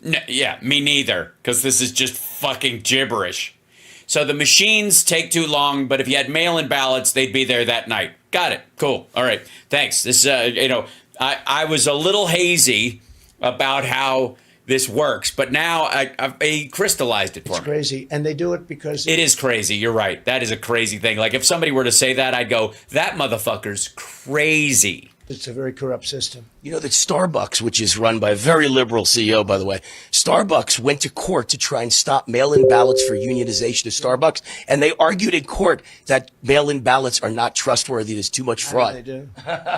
Speaker 1: No, yeah, me neither, because this is just fucking gibberish. So the machines take too long, but if you had mail-in ballots, they'd be there that night. Got it. Cool. All right. Thanks. This, I was a little hazy about how this works, but now I crystallized it for me.
Speaker 3: It's crazy. And they do it because
Speaker 1: It is crazy. You're right. That is a crazy thing. Like if somebody were to say that, I'd go, that motherfucker's crazy.
Speaker 3: it's a very corrupt system.
Speaker 2: You know that Starbucks, which is run by a very liberal CEO, by the way, Starbucks went to court to try and stop mail-in ballots for unionization of Starbucks, and they argued in court that mail-in ballots are not trustworthy. There's too much
Speaker 3: They
Speaker 2: fraud.
Speaker 3: do.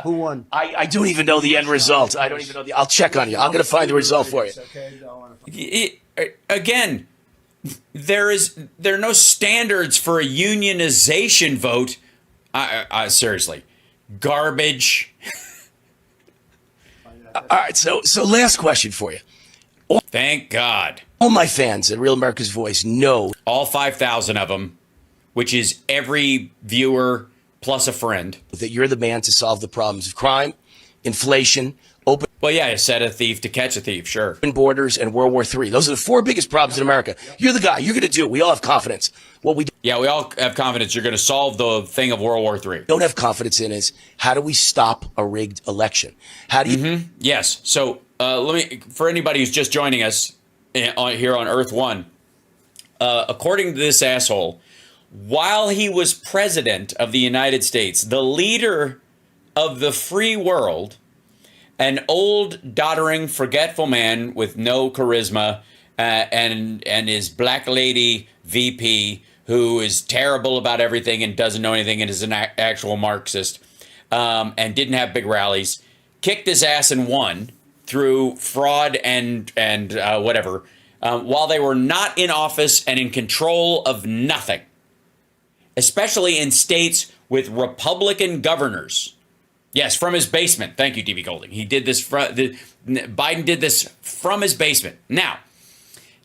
Speaker 3: Who won?
Speaker 2: I don't even know the end result. I don't even know I'll check on you. I'm going to find the result for you.
Speaker 1: Again, there are no standards for a unionization vote. Seriously, garbage.
Speaker 2: All right, so last question for you.
Speaker 1: Thank God.
Speaker 2: All my fans at Real America's Voice know
Speaker 1: All 5,000 of them, which is every viewer plus a friend.
Speaker 2: that you're the man to solve the problems of crime, inflation, open
Speaker 1: Well, yeah, set a thief to catch a thief, sure.
Speaker 2: borders, and World War III. Those are the four biggest problems in America. You're the guy. You're going to do it. We all have confidence. What we
Speaker 1: Yeah, we all have confidence you're going to solve the thing of World War III.
Speaker 2: don't have confidence in is how do we stop a rigged election? How do you...
Speaker 1: Yes. So let me, for anybody who's just joining us here on Earth One, according to this asshole, while he was president of the United States, the leader of the free world, an old, doddering, forgetful man with no charisma, and his black lady VP, who is terrible about everything and doesn't know anything and is an actual Marxist, and didn't have big rallies, kicked his ass and won through fraud and whatever, while they were not in office and in control of nothing, especially in states with Republican governors. Yes, from his basement. Thank you, DB Golding. He did this. Biden did this from his basement. Now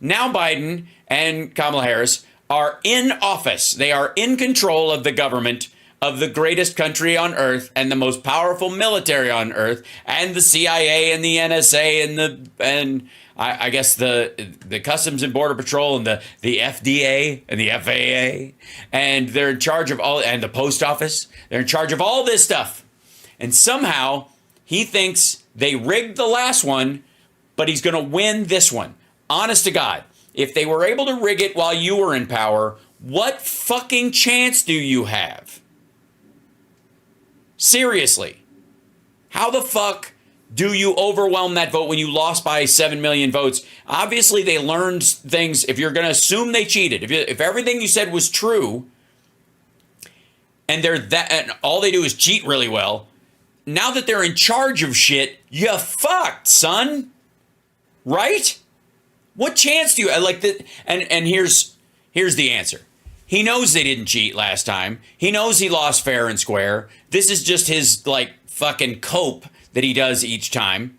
Speaker 1: Biden and Kamala Harris are in office. They are in control of the government of the greatest country on earth and the most powerful military on earth, and the CIA and the NSA and I guess the Customs and Border Patrol and the FDA and the FAA, and they're in charge of all, and the post office. They're in charge of all this stuff. And somehow he thinks they rigged the last one, but he's going to win this one. Honest to God, if they were able to rig it while you were in power, what fucking chance do you have? Seriously. How the fuck do you overwhelm that vote when you lost by 7 million votes? Obviously, they learned things. If you're going to assume they cheated, if everything you said was true, and and all they do is cheat really well, now that they're in charge of shit, you fucked, son. Right? What chance do you like that? And here's the answer. He knows they didn't cheat last time. He knows he lost fair and square. This is just his like fucking cope that he does each time.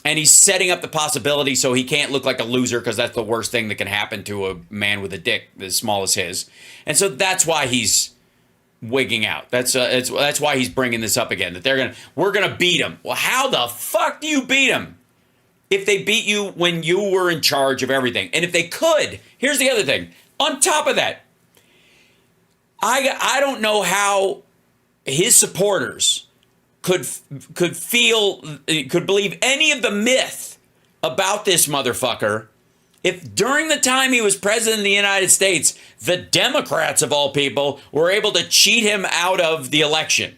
Speaker 1: And he's setting up the possibility so he can't look like a loser, because that's the worst thing that can happen to a man with a dick as small as his. And so that's why he's wigging out. That's why he's bringing this up again, that we're gonna beat him. Well, how the fuck do you beat him if they beat you when you were in charge of everything? And if they could, here's the other thing. On top of that, I don't know how his supporters could believe any of the myth about this motherfucker if during the time he was president of the United States, the Democrats of all people were able to cheat him out of the election.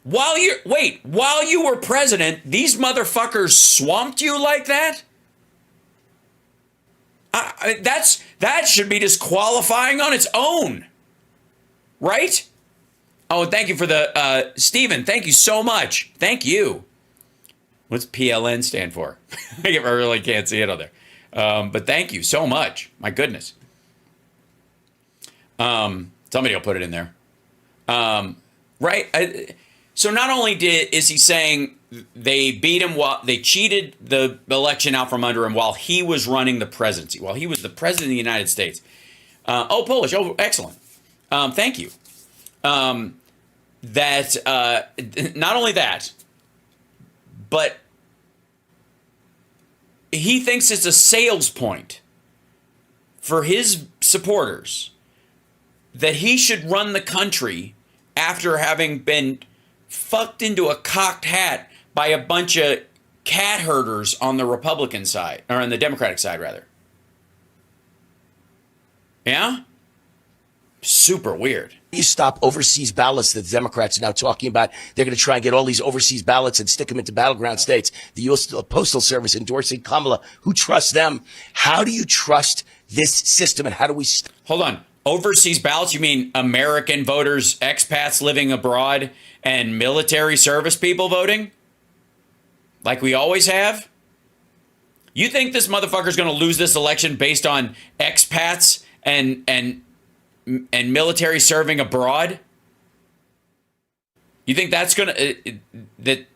Speaker 1: While you were president, these motherfuckers swamped you like that? That should be disqualifying on its own, right? Oh, thank you for the Stephen. Thank you so much. Thank you. What's PLN stand for? I really can't see it on there. But thank you so much. My goodness. Somebody will put it in there. Right? So not only is he saying they beat him while they cheated the election out from under him while he was running the presidency, while he was the president of the United States. Polish. Oh, excellent. Thank you. That not only that, but he thinks it's a sales point for his supporters that he should run the country after having been fucked into a cocked hat by a bunch of cat herders on the Republican side, or on the Democratic side, rather. Yeah? Super weird.
Speaker 2: You stop overseas ballots that the Democrats are now talking about. They're going to try and get all these overseas ballots and stick them into battleground states. The U.S. Postal Service endorsing Kamala. Who trusts them? How do you trust this system, and how do we...
Speaker 1: Hold on. Overseas ballots? You mean American voters, expats living abroad, and military service people voting? Like we always have? You think this motherfucker's going to lose this election based on expats and military serving abroad? You think that's going to... that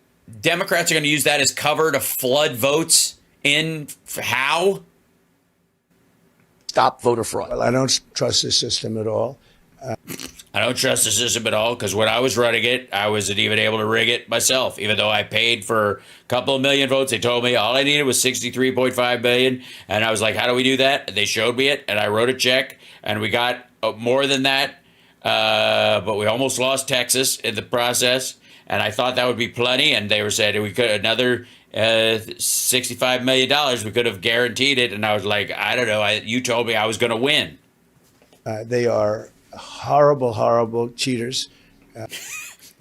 Speaker 1: Democrats are going to use that as cover to flood votes in? How?
Speaker 2: Stop voter fraud.
Speaker 3: Well, I don't trust the system at all.
Speaker 1: I don't trust the system at all because when I was running it, I wasn't even able to rig it myself. Even though I paid for a couple of million votes, they told me all I needed was 63.5 million. And I was like, how do we do that? And they showed me it, and I wrote a check, and we got more than that. But we almost lost Texas in the process. And I thought that would be plenty. And they were saying we could another $65 million. We could have guaranteed it. And I was like, I don't know. You told me I was going to win.
Speaker 3: They are horrible, horrible cheaters.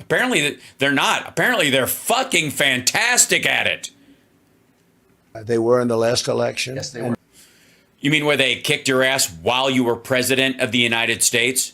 Speaker 1: Apparently they're not. Apparently they're fucking fantastic at it.
Speaker 3: They were in the last election.
Speaker 2: Yes, they were.
Speaker 1: You mean where they kicked your ass while you were president of the United States?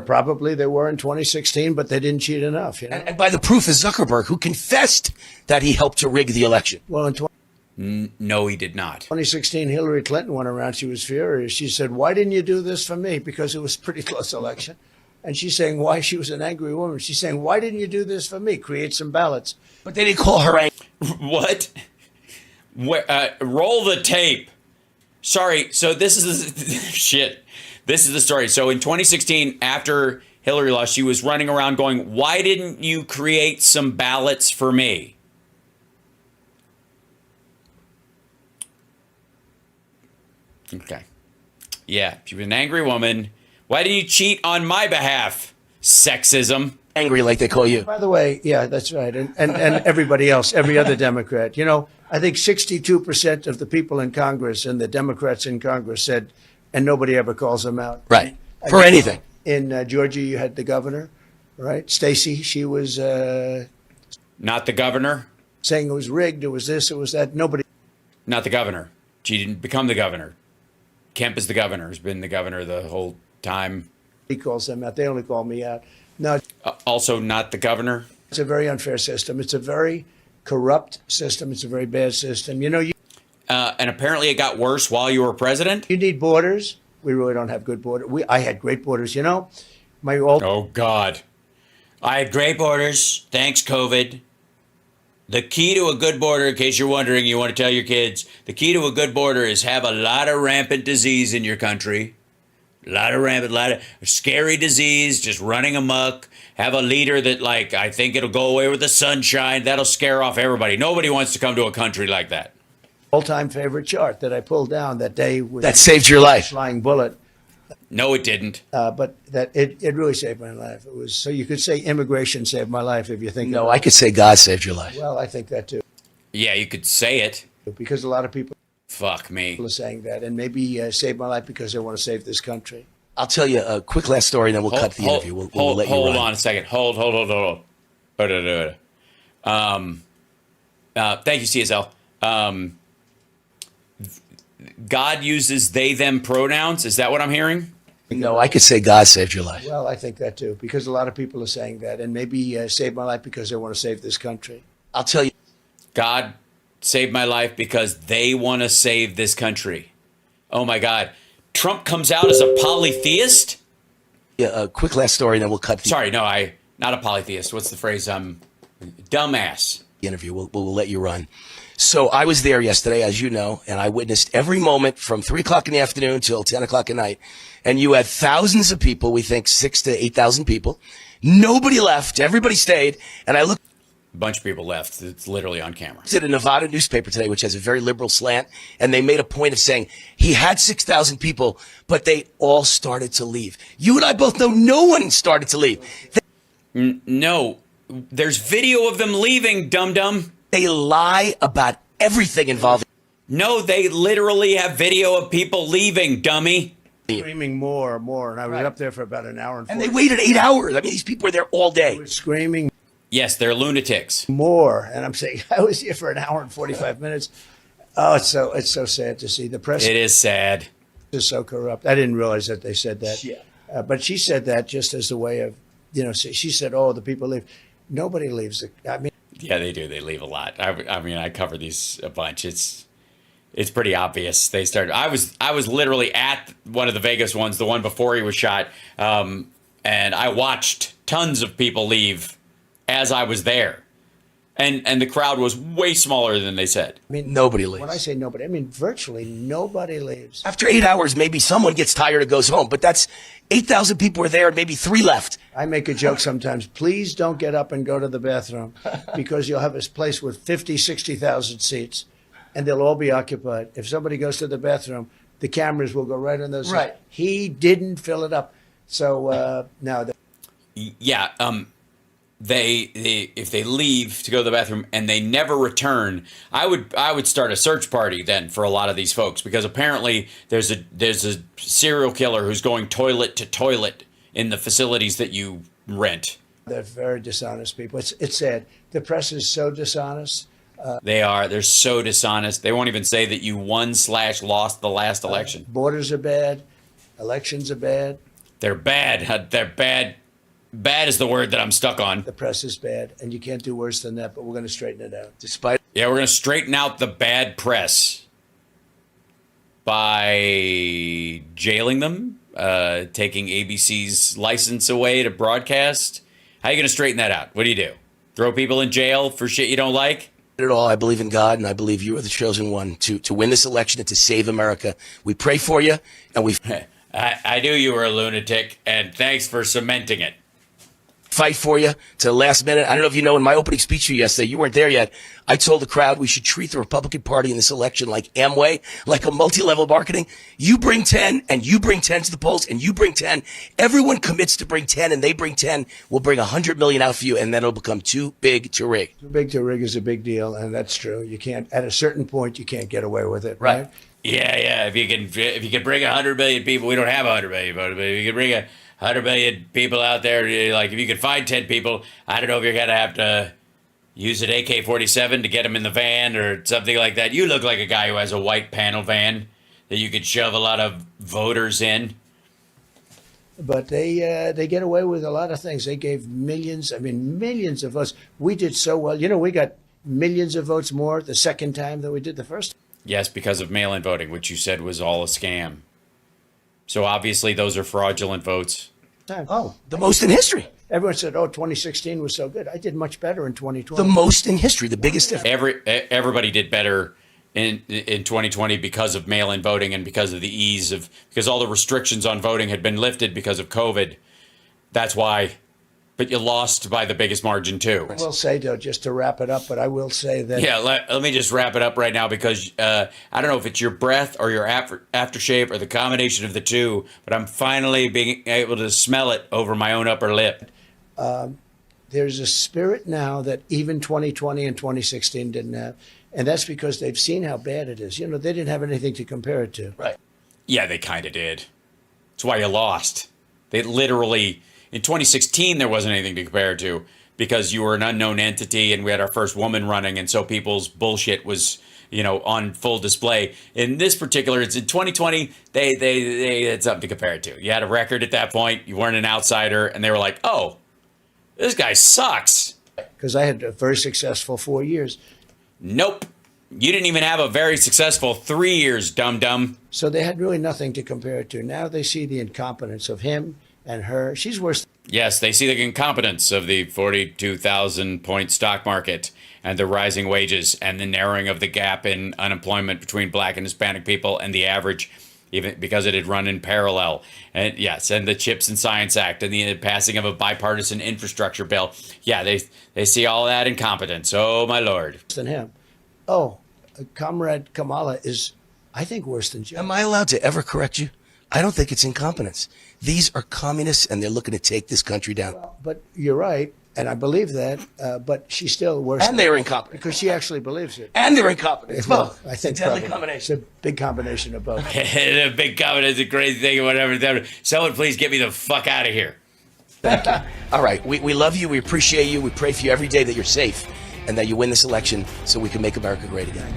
Speaker 3: Probably they were in 2016, but they didn't cheat enough. You know?
Speaker 2: And by the proof is Zuckerberg, who confessed that he helped to rig the election.
Speaker 3: Well, in
Speaker 1: No, he did not.
Speaker 3: 2016, Hillary Clinton went around. She was furious. She said, why didn't you do this for me? Because it was a pretty close election. And she's saying why she was an angry woman. She's saying, why didn't you do this for me? Create some ballots.
Speaker 2: But they didn't call her angry.
Speaker 1: What? Roll the tape. Sorry. So this is the shit. This is the story. So in 2016, after Hillary lost, she was running around going, why didn't you create some ballots for me? Okay. Yeah, she was an angry woman. Why didn't you cheat on my behalf? Sexism.
Speaker 2: Angry like they call you.
Speaker 3: By the way, yeah, that's right. And everybody else, every other Democrat. You know, I think 62% of the people in Congress and the Democrats in Congress said, and nobody ever calls them out.
Speaker 2: Right. For anything.
Speaker 3: In Georgia, you had the governor, right? Stacey, she was
Speaker 1: Not the governor.
Speaker 3: saying it was rigged, it was this, it was that. Nobody.
Speaker 1: Not the governor. She didn't become the governor. Kemp is the governor. Has been the governor the whole time.
Speaker 3: He calls them out. They only call me out. No,
Speaker 1: Also not the governor.
Speaker 3: it's a very unfair system. It's a very corrupt system. It's a very bad system. You know,
Speaker 1: And apparently it got worse while you were president.
Speaker 3: you need borders. We really don't have good borders. I had great borders. You know, my old
Speaker 1: Oh, God. I had great borders. Thanks, COVID. The key to a good border, in case you're wondering, you want to tell your kids, the key to a good border is have a lot of rampant disease in your country. A lot of scary disease just running amok. Have a leader that, like, I think it'll go away with the sunshine. That'll scare off everybody. Nobody wants to come to a country like that.
Speaker 3: all-time favorite chart that I pulled down that day with
Speaker 2: That saved your life.
Speaker 3: flying bullet.
Speaker 1: No, it didn't.
Speaker 3: But that it really saved my life. It was so you could say immigration saved my life if you think.
Speaker 2: No,
Speaker 3: about
Speaker 2: I could say God saved your life.
Speaker 3: it. Well, I think that too,
Speaker 1: Yeah, you could say it.
Speaker 3: because a lot of people
Speaker 1: Fuck me.
Speaker 3: are saying that, and maybe saved my life because they want to save this country.
Speaker 2: I'll tell you a quick last story, and then we'll cut the interview. We'll let you
Speaker 1: hold
Speaker 2: run.
Speaker 1: on a second. Hold. Thank you, CSL. God uses they, them pronouns. Is that what I'm hearing?
Speaker 2: No, I could say God saved your life.
Speaker 3: Well, I think that too, because a lot of people are saying that, and maybe saved my life because they want to save this country.
Speaker 2: I'll tell you.
Speaker 1: God saved my life because they want to save this country. Oh my God. Trump comes out as a polytheist?
Speaker 2: Yeah, a quick last story, and then we'll cut the
Speaker 1: Sorry, no, not a polytheist. What's the phrase? Dumbass.
Speaker 2: interview. We'll let you run. So I was there yesterday, as you know, and I witnessed every moment from 3 o'clock in the afternoon till 10 o'clock at night. And you had thousands of people, we think 6,000 to 8,000 people. Nobody left. Everybody stayed. And I looked
Speaker 1: A bunch of people left. It's literally on camera.
Speaker 2: at a Nevada newspaper today, which has a very liberal slant, and they made a point of saying he had 6,000 people, but they all started to leave. You and I both know no one started to leave.
Speaker 1: No, there's video of them leaving, dum-dum.
Speaker 2: They lie about everything involving.
Speaker 1: No, they literally have video of people leaving, dummy.
Speaker 3: Screaming more and more, and I was up there for about an hour and 40
Speaker 2: And they waited 8 hours. I mean, these people were there all day.
Speaker 3: screaming
Speaker 1: Yes, they're lunatics.
Speaker 3: more, and I'm saying I was here for an hour and 45 minutes. Oh, it's so sad to see the press
Speaker 1: It is sad.
Speaker 3: is so corrupt. I didn't realize that they said that.
Speaker 2: Yeah.
Speaker 3: But she said that just as a way of, she said, "Oh, the people leave." Nobody leaves. I mean,
Speaker 1: Yeah, they do. They leave a lot. I mean, I cover these a bunch. It's pretty obvious. They started. I was literally at one of the Vegas ones, the one before he was shot, and I watched tons of people leave as I was there. and the crowd was way smaller than they said.
Speaker 3: I mean,
Speaker 2: Nobody leaves.
Speaker 3: when I say nobody, I mean virtually nobody leaves.
Speaker 2: After 8 hours, maybe someone gets tired and goes home, but that's 8,000 people were there and maybe 3 left.
Speaker 3: I make a joke sometimes. Please don't get up and go to the bathroom because you'll have this place with 50, 60,000 seats and they'll all be occupied. If somebody goes to the bathroom, the cameras will go right on those.
Speaker 2: Right.
Speaker 3: He didn't fill it up. So now.
Speaker 1: Yeah. They if they leave to go to the bathroom and they never return, I would start a search party then for a lot of these folks, because apparently there's a serial killer who's going toilet to toilet in the facilities that you rent.
Speaker 3: They're very dishonest people. It's sad. The press is so dishonest.
Speaker 1: They're so dishonest. They won't even say that you won/lost the last election.
Speaker 3: Borders are bad. Elections are bad.
Speaker 1: They're bad. They're bad. Bad is the word that I'm stuck on.
Speaker 3: The press is bad, and you can't do worse than that, but we're going to straighten it out.
Speaker 1: Yeah, we're going to straighten out the bad press by jailing them, taking ABC's license away to broadcast. How are you going to straighten that out? What do you do? Throw people in jail for shit you don't like?
Speaker 2: At all. I believe in God, and I believe you are the chosen one to win this election and to save America. We pray for you, and we
Speaker 1: I knew you were a lunatic, and thanks for cementing it.
Speaker 2: fight for you to the last minute. I don't know if you know, in my opening speech to you yesterday, you weren't there yet. I told the crowd we should treat the Republican Party in this election like Amway, like a multi-level marketing. You bring 10 and you bring 10 to the polls and you bring 10. Everyone commits to bring 10 and they bring 10. We'll bring 100 million out for you, and then it'll become too big to rig.
Speaker 3: Too big to rig is a big deal, and that's true. You can't, at a certain point, you can't get away with it, right?
Speaker 1: Yeah. If you can bring 100 million people, we don't have 100 million voters, but if you can bring 100 million people out there, like if you could find 10 people, I don't know if you're going to have to use an AK-47 to get them in the van or something like that. You look like a guy who has a white panel van that you could shove a lot of voters in.
Speaker 3: But they get away with a lot of things. They gave millions of votes. We did so well. You know, we got millions of votes more the second time than we did the first.
Speaker 1: Yes, because of mail-in voting, which you said was all a scam. So obviously those are fraudulent votes.
Speaker 3: Time.
Speaker 2: Oh, the most in history.
Speaker 3: Everyone said, 2016 was so good. I did much better in 2020.
Speaker 2: The most in history, the biggest difference.
Speaker 1: Everybody did better in 2020 because of mail-in voting and because of the ease of, because all the restrictions on voting had been lifted because of COVID. That's why. But you lost by the biggest margin too.
Speaker 3: I will say, though, just to wrap it up, but I will say that.
Speaker 1: Yeah, let me just wrap it up right now, because I don't know if it's your breath or your aftershave or the combination of the two, but I'm finally being able to smell it over my own upper lip.
Speaker 3: There's a spirit now that even 2020 and 2016 didn't have. And that's because they've seen how bad it is. You know, they didn't have anything to compare it to.
Speaker 2: Right.
Speaker 1: Yeah, they kind of did. That's why you lost. They literally, in 2016, there wasn't anything to compare it to because you were an unknown entity and we had our first woman running. And so people's bullshit was, on full display. In this particular, it's in 2020, they had something to compare it to. You had a record at that point. You weren't an outsider. And they were like, oh, this guy sucks.
Speaker 3: Because I had a very successful 4 years.
Speaker 1: Nope. You didn't even have a very successful 3 years, dum-dum.
Speaker 3: So they had really nothing to compare it to. Now they see the incompetence of him and her. She's worse.
Speaker 1: Yes, they see the incompetence of the 42,000-point stock market and the rising wages and the narrowing of the gap in unemployment between black and Hispanic people and the average, even because it had run in parallel. And yes, and the CHIPS and Science Act and the passing of a bipartisan infrastructure bill. Yeah, they see all that incompetence. Oh, my Lord.
Speaker 3: Than him. Oh, Comrade Kamala is, I think, worse than Joe.
Speaker 2: Am I allowed to ever correct you? I don't think it's incompetence. These are communists, and they're looking to take this country down.
Speaker 3: But you're right, and I believe that, but she's still worse.
Speaker 2: And they're incompetent.
Speaker 3: Because she actually believes it.
Speaker 2: And they're incompetent. It's both.
Speaker 3: I think
Speaker 2: it's a deadly
Speaker 3: probably.
Speaker 2: combination.
Speaker 3: It's a big combination of both.
Speaker 1: A big combination, a crazy thing, or whatever. Someone please get me the fuck out of here.
Speaker 2: Thank you. All right. We love you. We appreciate you. We pray for you every day that you're safe and that you win this election so we can make America great again.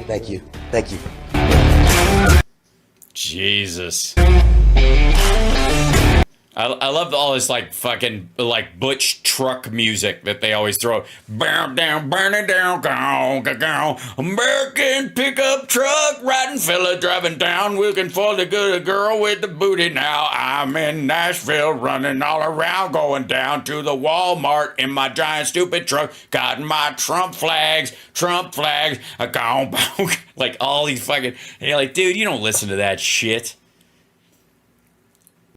Speaker 2: Thank you. Thank you.
Speaker 1: Jesus. I love all this like fucking like butch truck music that they always throw. Burn down, burn it down, go, go, go. American pickup truck riding fella driving down, looking for the good girl with the booty. Now I'm in Nashville, running all around, going down to the Walmart in my giant stupid truck. Got my Trump flags, like all these fucking. And you're like, dude, you don't listen to that shit.